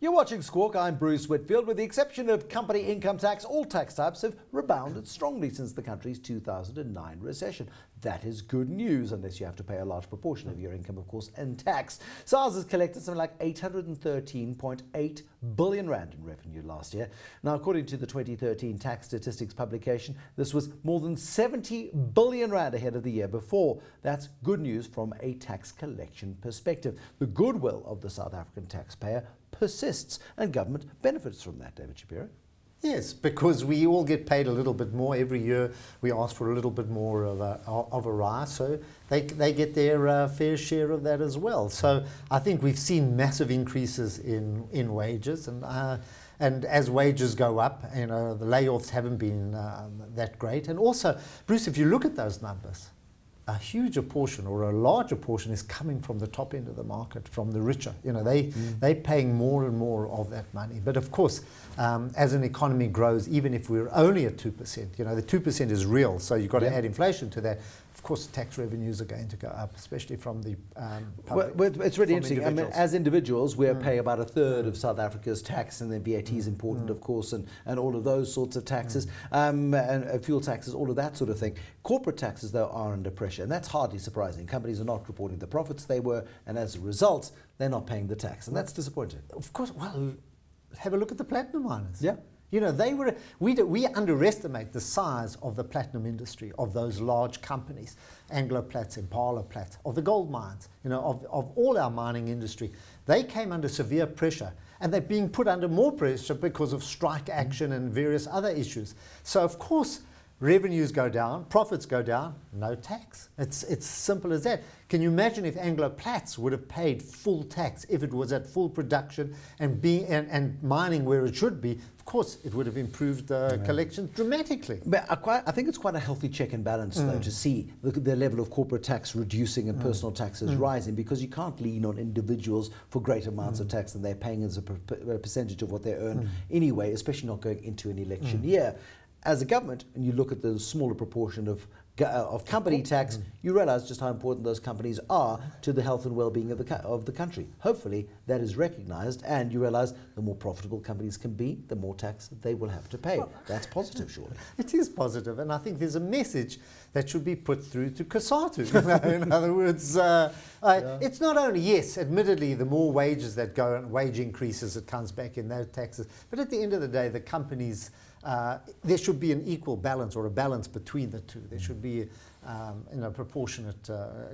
You're watching Squawk. I'm Bruce Whitfield. With the exception of company income tax, all tax types have rebounded strongly since the country's 2009 recession. That is good news, unless you have to pay a large proportion of your income, of course, in tax. SARS has collected something like 813.8 billion rand in revenue last year. Now, according to the 2013 tax statistics publication, this was more than 70 billion rand ahead of the year before. That's good news from a tax collection perspective. The goodwill of the South African taxpayer persists, and government benefits from that, David Shapiro. Yes, because we all get paid a little bit more every year. We ask for a little bit more of a rise, so they get their fair share of that as well. So I think we've seen massive increases in wages, and as wages go up, the layoffs haven't been that great. And also, Bruce, if you look at those numbers, a huger portion or a larger portion is coming from the top end of the market, from the richer. They're paying more and more of that money. But of course, as an economy grows, even if we're only at 2%, the 2% is real, so you've got to add inflation to that. Of course, tax revenues are going to go up, especially from the public. Well, it's really interesting. I mean, as individuals, we pay about a third of South Africa's tax, and then VAT is important, of course, and all of those sorts of taxes, and fuel taxes, all of that sort of thing. Corporate taxes, though, are under pressure, and that's hardly surprising. Companies are not reporting the profits they were, and as a result, they're not paying the tax, and that's disappointing. Of course. Well, have a look at the platinum miners. Yeah. We underestimate the size of the platinum industry, of those large companies, Anglo-Plats, Impala-Plats, of the gold mines, of all our mining industry. They came under severe pressure, and they're being put under more pressure because of strike action and various other issues. So, of course, revenues go down, profits go down, no tax. It's simple as that. Can you imagine if Anglo-Plats would have paid full tax if it was at full production and mining where it should be? Of course, it would have improved collections dramatically. But I think it's quite a healthy check and balance, though, to see the level of corporate tax reducing and personal taxes rising, because you can't lean on individuals for great amounts of tax than they're paying as a percentage of what they earn anyway, especially not going into an election year. As a government, and you look at the smaller proportion of company tax, you realize just how important those companies are to the health and well-being of the country. Hopefully that is recognized, and you realize the more profitable companies can be, the more tax they will have to pay. That's positive, surely. It is positive, and I think there's a message that should be put through to COSATU. In other words, it's not only, yes, admittedly, the more wages that go and wage increases, it comes back in those taxes, but at the end of the day, the companies, there should be an equal balance, or a balance between the two. There should be proportionate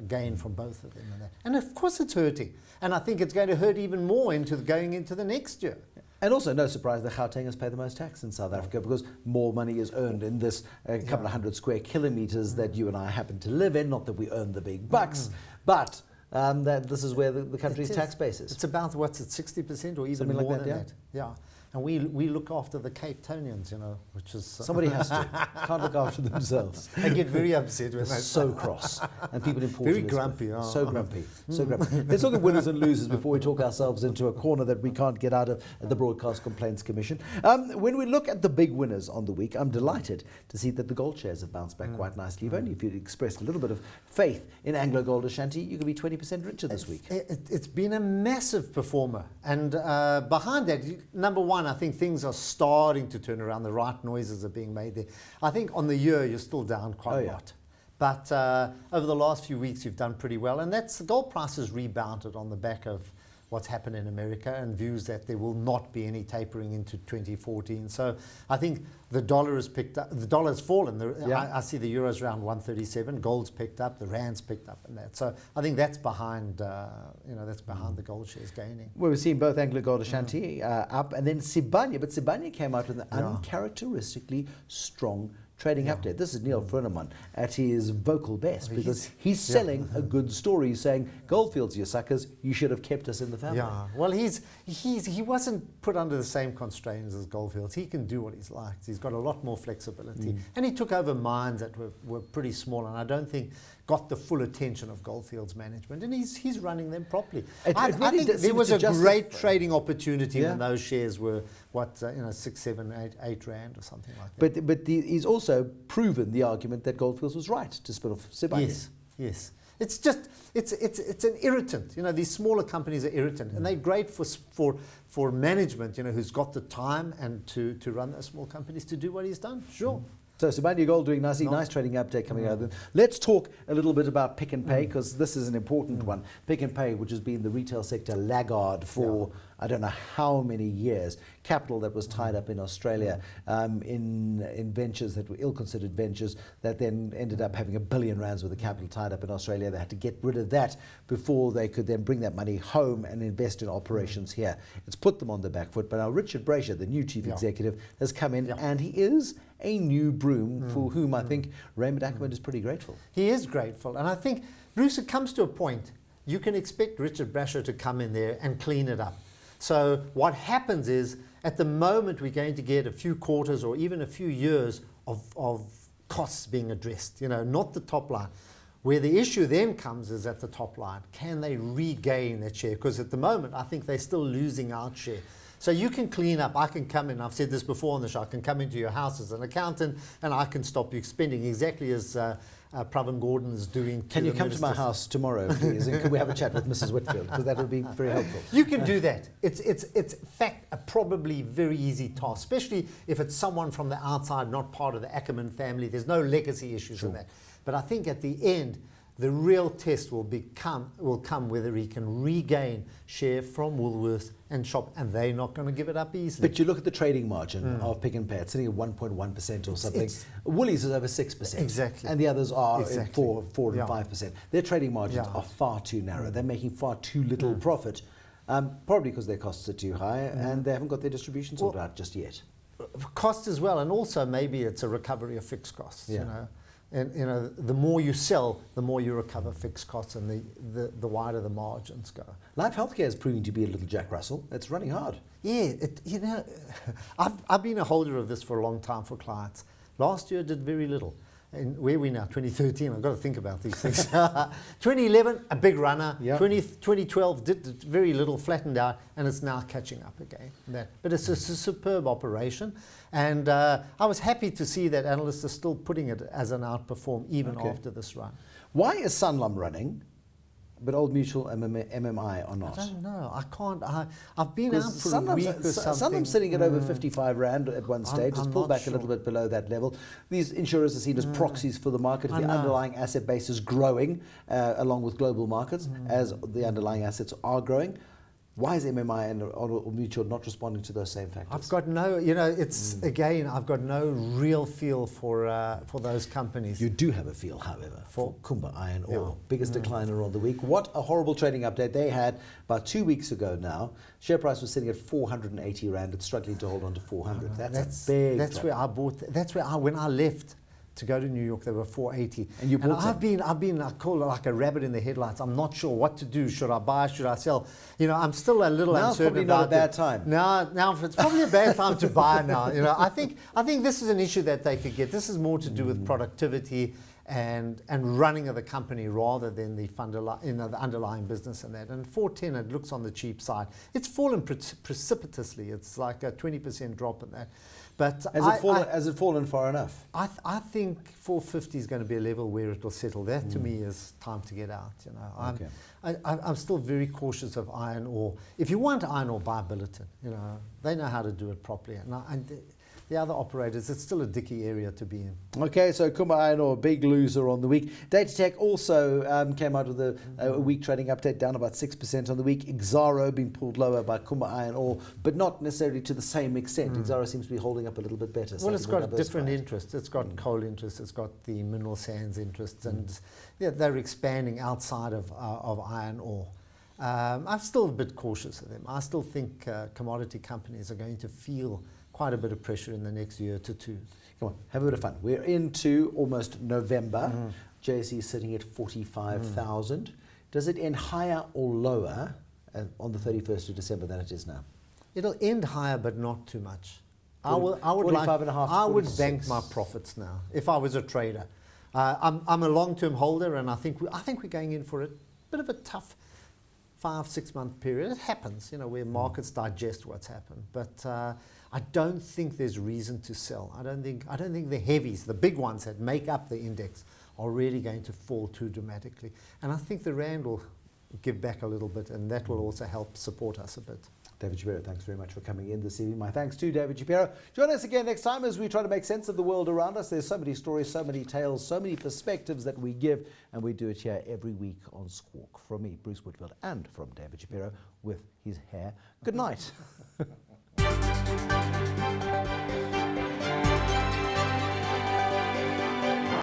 gain from both of them. And of course it's hurting. And I think it's going to hurt even more going into the next year. And also, no surprise that Gautengers pay the most tax in South Africa, because more money is earned in this couple of hundred square kilometres that you and I happen to live in. Not that we earn the big bucks, but that this is where the country's tax base is. It's about, what's it, 60% or even something more like that, than that. Yeah. And we look after the Cape Townians, which is... Somebody has to. Can't look after themselves. They get very upset when they're so cross. And people in Portugal... Very grumpy. So grumpy. So grumpy. Let's look at winners and losers before we talk ourselves into a corner that we can't get out of at the Broadcast Complaints Commission. When we look at the big winners on the week, I'm delighted to see that the gold shares have bounced back quite nicely. If only if you'd expressed a little bit of faith in Anglo Gold Ashanti, you could be 20% richer this week. It's been a massive performer. And behind that, number one, I think things are starting to turn around. The right noises are being made there. I think on the year, you're still down quite a lot. But over the last few weeks, you've done pretty well. And the gold price has rebounded on the back of what's happened in America and views that there will not be any tapering into 2014. So I think the dollar has picked up. The dollar's fallen. I see the euro's around 137. Gold's picked up. The rand's picked up, and that. So I think that's behind. That's behind the gold shares gaining. Well, we've seen both Anglo Gold Ashanti up, and then Sibanye. But Sibanye came out with an uncharacteristically strong trading update. This is Neil Furneman at his vocal best, because he's selling a good story. He's saying, Goldfields, you suckers, you should have kept us in the family. Yeah, well, he wasn't put under the same constraints as Goldfields. He can do what he's liked. He's got a lot more flexibility. And he took over mines that were pretty small, and I don't think got the full attention of Goldfields management, and he's running them properly. I think there was a great trading opportunity when those shares were, 6, 7, 8 rand or something like that. But he's also proven the argument that Goldfields was right to spin off Sibanye. Yes. It's just, it's an irritant. You know, these smaller companies are irritant, and they're great for management, you know, who's got the time and to run those small companies to do what he's done. Sure. So Sibanye Gold doing nicely, nice trading update coming out of them. Let's talk a little bit about Pick n Pay, because this is an important one. Pick n Pay, which has been the retail sector laggard for I don't know how many years. Capital that was tied up in Australia in ventures that were ill-considered ventures that then ended up having R1 billion worth of capital tied up in Australia. They had to get rid of that before they could then bring that money home and invest in operations here. It's put them on the back foot. But now Richard Brazier, the new chief executive, has come in and he is a new broom for whom I think Raymond Ackerman is pretty grateful. He is grateful. And I think, Bruce, it comes to a point, you can expect Richard Brazier to come in there and clean it up. So what happens is, at the moment, we're going to get a few quarters or even a few years of costs being addressed, you know, not the top line. Where the issue then comes is at the top line. Can they regain that share? Because at the moment, I think they're still losing out share. So you can clean up. I can come in, I've said this before on the show, I can come into your house as an accountant and I can stop you spending exactly as Pravin Gordon is doing. Can you come to my house tomorrow, please? And can we have a chat with Mrs. Whitfield? Because that would be very helpful. You can do that. It's in fact a probably very easy task, especially if it's someone from the outside, not part of the Ackerman family. There's no legacy issues in that. But I think at the end, the real test will come whether he can regain share from Woolworths and Shop, and they're not going to give it up easily. But you look at the trading margin of Pick n Pay, it's sitting at 1.1% or something. Woolies is over 6%. Exactly. And the others are in 4 and Yeah. 5%. Their trading margins are far too narrow. They're making far too little profit, probably because their costs are too high and they haven't got their distribution sorted out just yet. Cost as well, and also maybe it's a recovery of fixed costs, you know. And you know, the more you sell, the more you recover fixed costs, and the wider the margins go. Life Healthcare is proving to be a little Jack Russell. It's running hard. Yeah, you know, I've been a holder of this for a long time for clients. Last year did very little. And where are we now? 2013. I've got to think about these things. 2011, a big runner. 2012 did very little, flattened out, and it's now catching up again. But it's a superb operation. And I was happy to see that analysts are still putting it as an outperform even after this run. Why is Sanlam running, but Old Mutual and MMI are not? I don't know. I can't. I've been out for a week or something. Sanlam's sitting at over 55 Rand at one stage. It's pulled back a little bit below that level. These insurers are seen as proxies for the market. If the underlying asset base is growing, along with global markets, as the underlying assets are growing, why is MMI and Old Mutual not responding to those same factors? I've got no, you know, it's again, I've got no real feel for those companies. You do have a feel, however, for Kumba Iron Ore, biggest decliner on the week. What a horrible trading update they had about 2 weeks ago now. Share price was sitting at 480 Rand. It's struggling to hold on to 400. That's a big That's drop. where I bought, that's where when I left to go to New York, they were 480. And you bought I've been I call it like a rabbit in the headlights. I'm not sure what to do. Should I buy? Should I sell? You know, I'm still a little uncertain about probably not a bad time. Now it's probably a bad time to buy now. You know, I think this is an issue that they could get. This is more to do with productivity and running of the company rather than the the underlying business and that. And 410, it looks on the cheap side. It's fallen precipitously. It's like a 20% drop in that. But has it fallen far enough? I think 450 is going to be a level where it will settle. That to me is time to get out. You know, I'm still very cautious of iron ore. If you want iron ore, buy Billiton. You know, they know how to do it properly. And the other operators, it's still a dicky area to be in. Okay, so Kumba Iron Ore, big loser on the week. Datatech also came out with a week trading update, down about 6% on the week. Exaro being pulled lower by Kumba Iron Ore, but not necessarily to the same extent. Exaro seems to be holding up a little bit better. Well, it's got different interests. It's got coal interests, it's got the mineral sands interests, and they're expanding outside of iron ore. I'm still a bit cautious of them. I still think commodity companies are going to feel quite a bit of pressure in the next year to two. Come on, have a bit of fun. We're into almost November. JSE is sitting at 45,000. Does it end higher or lower on the 31st of December than it is now? It'll end higher, but not too much. I would bank my profits now if I was a trader. I'm a long-term holder, and I think we're going in for a bit of a tough 5-6 month period. It happens, you know, where markets digest what's happened. But I don't think there's reason to sell. I don't think the heavies, the big ones that make up the index, are really going to fall too dramatically. And I think the rand will give back a little bit, and that will also help support us a bit. David Shapiro, thanks very much for coming in this evening. My thanks to David Shapiro. Join us again next time as we try to make sense of the world around us. There's so many stories, so many tales, so many perspectives that we give, and we do it here every week on Squawk. From me, Bruce Whitfield, and from David Shapiro with his hair. Good night.